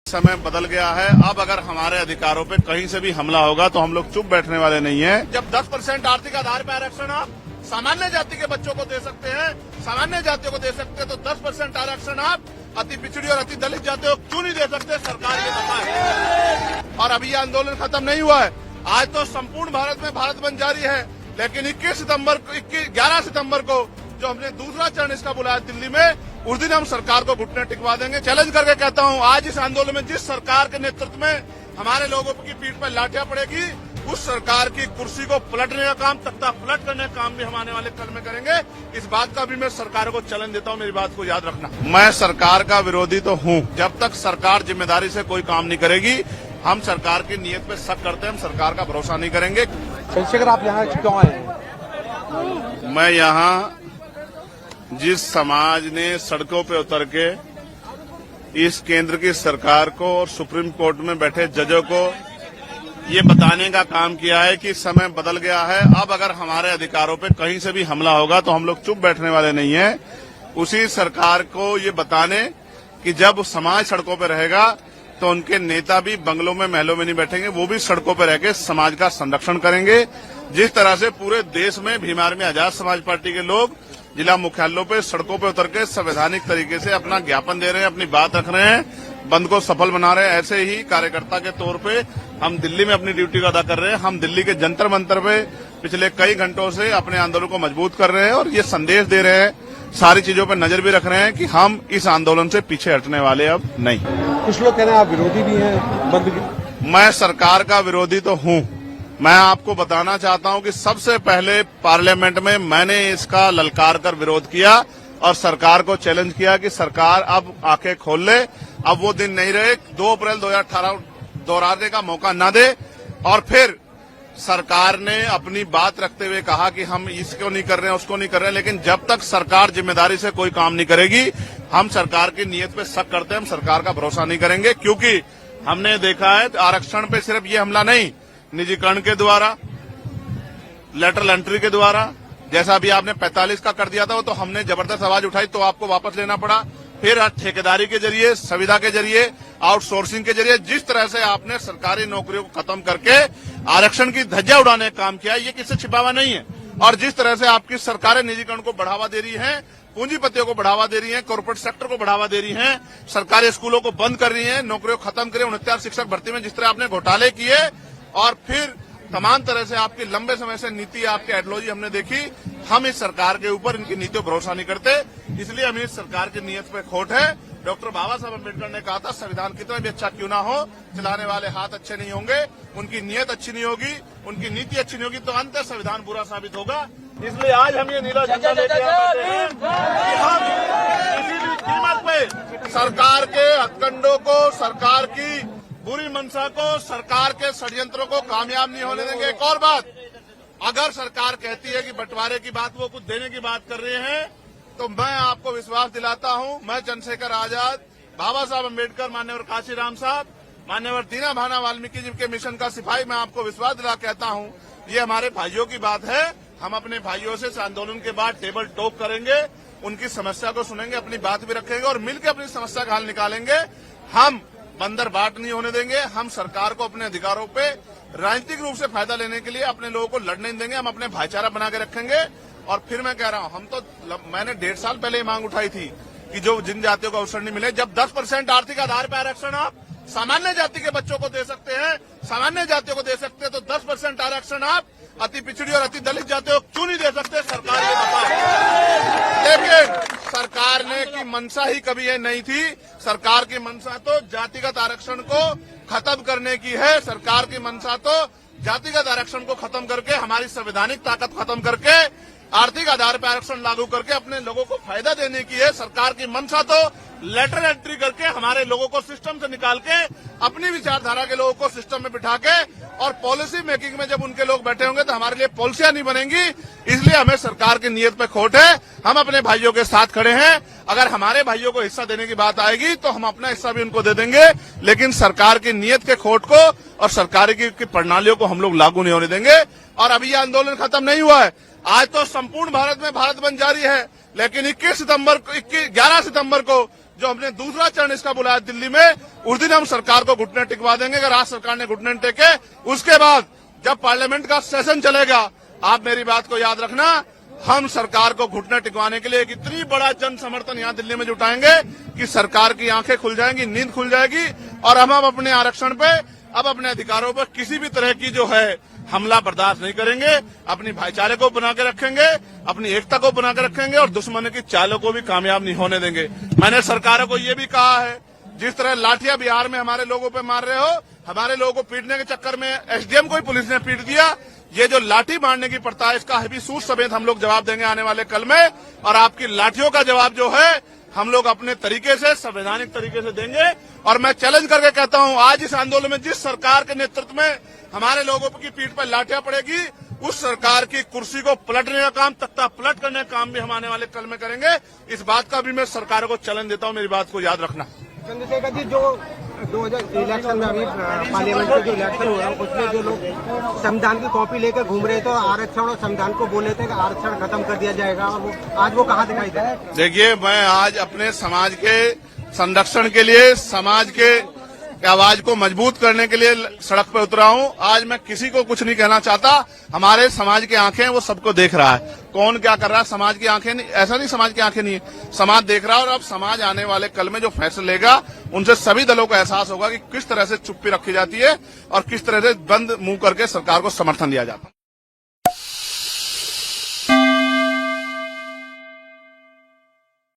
समय बदल गया है। अब अगर हमारे अधिकारों पे कहीं से भी हमला होगा तो हम लोग चुप बैठने वाले नहीं हैं। जब 10% आर्थिक आधार पर आरक्षण आप सामान्य जाति के बच्चों को दे सकते हैं, सामान्य जातियों को दे सकते हैं, तो 10% आरक्षण आप अति पिछड़ी और अति दलित जातियों को क्यों नहीं दे सकते? सरकार ये बताए। और अभी ये आंदोलन खत्म नहीं हुआ है। आज तो संपूर्ण भारत में भारत बंद जारी है, लेकिन 11 सितम्बर को जो हमने दूसरा चरण इसका बुलाया दिल्ली में, उस दिन हम सरकार को घुटने टिकवा देंगे। चैलेंज करके कहता हूं, आज इस आंदोलन में जिस सरकार के नेतृत्व में हमारे लोगों की पीठ पर लाठियां पड़ेगी, उस सरकार की कुर्सी को पलटने का काम, तख्ता पलट करने का काम भी हम आने वाले कल में करेंगे। इस बात का भी मैं सरकार को चैलेंज देता हूं, मेरी बात को याद रखना। मैं सरकार का विरोधी तो हूं। जब तक सरकार जिम्मेदारी से कोई काम नहीं करेगी, हम सरकार की नीयत पे शक करते हैं, हम सरकार का भरोसा नहीं करेंगे। चंद्रशेखर, आप यहाँ क्यों आए हैं? मैं यहाँ जिस समाज ने सड़कों पे उतर के इस केंद्र की सरकार को और सुप्रीम कोर्ट में बैठे जजों को ये बताने का काम किया है कि समय बदल गया है। अब अगर हमारे अधिकारों पे कहीं से भी हमला होगा तो हम लोग चुप बैठने वाले नहीं हैं। उसी सरकार को ये बताने कि जब समाज सड़कों पे रहेगा तो उनके नेता भी बंगलों में, महलों में नहीं बैठेंगे, वो भी सड़कों पे रह के समाज का संरक्षण करेंगे। जिस तरह से पूरे देश में भीम आर्मी आजाद समाज पार्टी के लोग जिला मुख्यालयों पे सड़कों पे उतर के संवैधानिक तरीके से अपना ज्ञापन दे रहे हैं, अपनी बात रख रहे हैं, बंद को सफल बना रहे हैं, ऐसे ही कार्यकर्ता के तौर पे हम दिल्ली में अपनी ड्यूटी को अदा कर रहे हैं। हम दिल्ली के जंतर मंतर पे पिछले कई घंटों से अपने आंदोलन को मजबूत कर रहे हैं और ये संदेश दे रहे हैं, सारी चीजों पर नजर भी रख रहे हैं कि हम इस आंदोलन से पीछे हटने वाले अब नहीं। कुछ लोग कह रहे हैं आप विरोधी भी हैं बंद की। मैं सरकार का विरोधी तो हूं। मैं आपको बताना चाहता हूं कि सबसे पहले पार्लियामेंट में मैंने इसका ललकार कर विरोध किया और सरकार को चैलेंज किया कि सरकार अब आंखें खोल ले। अब वो दिन नहीं रहे, 2 अप्रैल 2018 दोहराने का मौका न दे। और फिर सरकार ने अपनी बात रखते हुए कहा कि हम इसको नहीं कर रहे हैं, उसको नहीं कर रहे हैं, लेकिन जब तक सरकार जिम्मेदारी से कोई काम नहीं करेगी, हम सरकार की नीयत पे शक करते हैं, हम सरकार का भरोसा नहीं करेंगे। क्योंकि हमने देखा है आरक्षण पे सिर्फ ये हमला नहीं, निजीकरण के द्वारा, लेटरल एंट्री के द्वारा, जैसा अभी आपने 45 का कर दिया था, वो तो हमने जबरदस्त आवाज उठाई तो आपको वापस लेना पड़ा। फिर ठेकेदारी के जरिए, संविदा के जरिए, आउटसोर्सिंग के जरिए, जिस तरह से आपने सरकारी नौकरियों को खत्म करके आरक्षण की धज्जियां उड़ाने का काम किया, ये किससे छिपावा नहीं है। और जिस तरह से आपकी सरकारें निजीकरण को बढ़ावा दे रही हैं, पूंजीपतियों को बढ़ावा दे रही हैं, कॉर्पोरेट सेक्टर को बढ़ावा दे रही हैं, सरकारी स्कूलों को बंद कर रही हैं, नौकरियों को खत्म करें, 69 शिक्षक भर्ती में जिस तरह आपने घोटाले किए, और फिर तमाम तरह से आपकी लंबे समय से नीति, आपकी आइडियोलॉजी हमने देखी। हम इस सरकार के ऊपर, इनकी नीतियों पर भरोसा नहीं करते, इसलिए हमें इस सरकार की नीयत पे खोट है। डॉक्टर बाबा साहब अम्बेडकर ने कहा था, संविधान कितना भी अच्छा क्यों ना हो, चलाने वाले हाथ अच्छे नहीं होंगे, उनकी नीयत अच्छी नहीं होगी, उनकी नीति अच्छी नहीं होगी, तो अंत संविधान बुरा साबित होगा। इसलिए आज हम ये नीला झंडा लेके आते हैं कि हम किसी भी कीमत पे सरकार के हथकंडों को, सरकार की बुरी मंशा को, सरकार के षड्यंत्रों को कामयाब नहीं होने देंगे। एक और बात, अगर सरकार कहती है कि बंटवारे की बात, वो कुछ देने की बात कर रहे हैं, तो मैं आपको विश्वास दिलाता हूं, मैं चंद्रशेखर आजाद, बाबा साहब अम्बेडकर, मान्यवर काशीराम साहब, मान्यवर दीना भाना वाल्मीकि जी के मिशन का सिपाही, मैं आपको विश्वास दिला कहता हूं, ये हमारे भाइयों की बात है। हम अपने भाइयों से इस आंदोलन के बाद टेबल टॉक करेंगे, उनकी समस्या को सुनेंगे, अपनी बात भी रखेंगे और मिलकर अपनी समस्या का हल निकालेंगे। हम बंदर बाट नहीं होने देंगे। हम सरकार को अपने अधिकारों पे राजनीतिक रूप से फायदा लेने के लिए अपने लोगों को लड़ने नहीं देंगे। हम अपने भाईचारा बना के रखेंगे। और फिर मैं कह रहा हूं, मैंने 1.5 साल पहले मांग उठाई थी कि जो जिन जातियों को अवसर नहीं मिले, जब 10% आर्थिक आधार पर आरक्षण आप सामान्य जाति के बच्चों को दे सकते हैं, सामान्य जातियों को दे सकते हैं, तो 10% आरक्षण आप अति पिछड़ी और अति दलित जातियों को क्यों नहीं दे सकते? सरकार ये बताए। लेकिन सरकार ने की मंशा ही कभी ये नहीं थी। सरकार की मंशा तो जातिगत आरक्षण को खत्म करने की है। सरकार की मंशा तो जातिगत आरक्षण को खत्म करके, हमारी संवैधानिक ताकत खत्म करके, आर्थिक आधार पर आरक्षण लागू करके अपने लोगों को फायदा देने की है। सरकार की मंशा तो लेटर एंट्री करके हमारे लोगों को सिस्टम से निकाल के, अपनी विचारधारा के लोगों को सिस्टम में बिठा के, और पॉलिसी मेकिंग में जब उनके लोग बैठे होंगे तो हमारे लिए पॉलिसियां नहीं बनेंगी। इसलिए हमें सरकार की नीयत पे खोट है। हम अपने भाइयों के साथ खड़े हैं। अगर हमारे भाइयों को हिस्सा देने की बात आएगी तो हम अपना हिस्सा भी उनको दे देंगे, लेकिन सरकार की नीयत के खोट को और सरकार की प्रणालियों को हम लोग लागू नहीं होने देंगे। और अभी ये आंदोलन खत्म नहीं हुआ है। आज तो संपूर्ण भारत में भारत बंद जारी है, लेकिन 11 सितम्बर को जो हमने दूसरा चरण इसका बुलाया दिल्ली में, उस दिन हम सरकार को घुटने टिकवा देंगे। अगर आज सरकार ने घुटने टेके, उसके बाद जब पार्लियामेंट का सेशन चलेगा, आप मेरी बात को याद रखना, हम सरकार को घुटने टिकवाने के लिए एक इतनी बड़ा जन समर्थन यहाँ दिल्ली में जुटाएंगे कि सरकार की आंखें खुल जाएंगी, नींद खुल जाएगी, और हम अपने आरक्षण पे, अब अपने अधिकारों पर किसी भी तरह की जो है हमला बर्दाश्त नहीं करेंगे। अपनी भाईचारे को बना के रखेंगे, अपनी एकता को बना के रखेंगे, और दुश्मन की चालों को भी कामयाब नहीं होने देंगे। मैंने सरकारों को ये भी कहा है, जिस तरह लाठियां बिहार में हमारे लोगों पे मार रहे हो, हमारे लोगों को पीटने के चक्कर में एसडीएम को ही पुलिस ने पीट दिया, ये जो लाठी मारने की प्रथा है, इसका भी सूद समेत हम लोग जवाब देंगे आने वाले कल में। और आपकी लाठियों का जवाब जो है हम लोग अपने तरीके से, संवैधानिक तरीके से देंगे। और मैं चैलेंज करके कहता हूं, आज इस आंदोलन में जिस सरकार के नेतृत्व में हमारे लोगों की पीठ पर लाठियां पड़ेगी, उस सरकार की कुर्सी को पलटने का काम, तख्ता पलट करने का काम भी हम आने वाले कल में करेंगे। इस बात का भी मैं सरकारों को चैलेंज देता हूं, मेरी बात को याद रखना। चंद्रशेखर जी, जो 2000 इलेक्शन में अभी पार्लियामेंट के जो इलेक्शन हुआ, उसमें जो लोग संविधान की कॉपी लेकर घूम रहे थे, आरक्षण और संविधान को बोल रहे थे कि आरक्षण खत्म कर दिया जाएगा, और आज वो कहाँ दिखाई दे रहा है? देखिए, मैं आज अपने समाज के संरक्षण के लिए, समाज के आवाज को मजबूत करने के लिए सड़क पर उतरा हूं। आज मैं किसी को कुछ नहीं कहना चाहता। हमारे समाज की आंखें वो सबको देख रहा है, कौन क्या कर रहा है। समाज की आंखें नहीं, ऐसा नहीं समाज की आंखें नहीं है, समाज देख रहा है। और अब समाज आने वाले कल में जो फैसले लेगा, उनसे सभी दलों को एहसास होगा कि किस तरह से चुप्पी रखी जाती है और किस तरह से बंद मुंह करके सरकार को समर्थन दिया जाता है।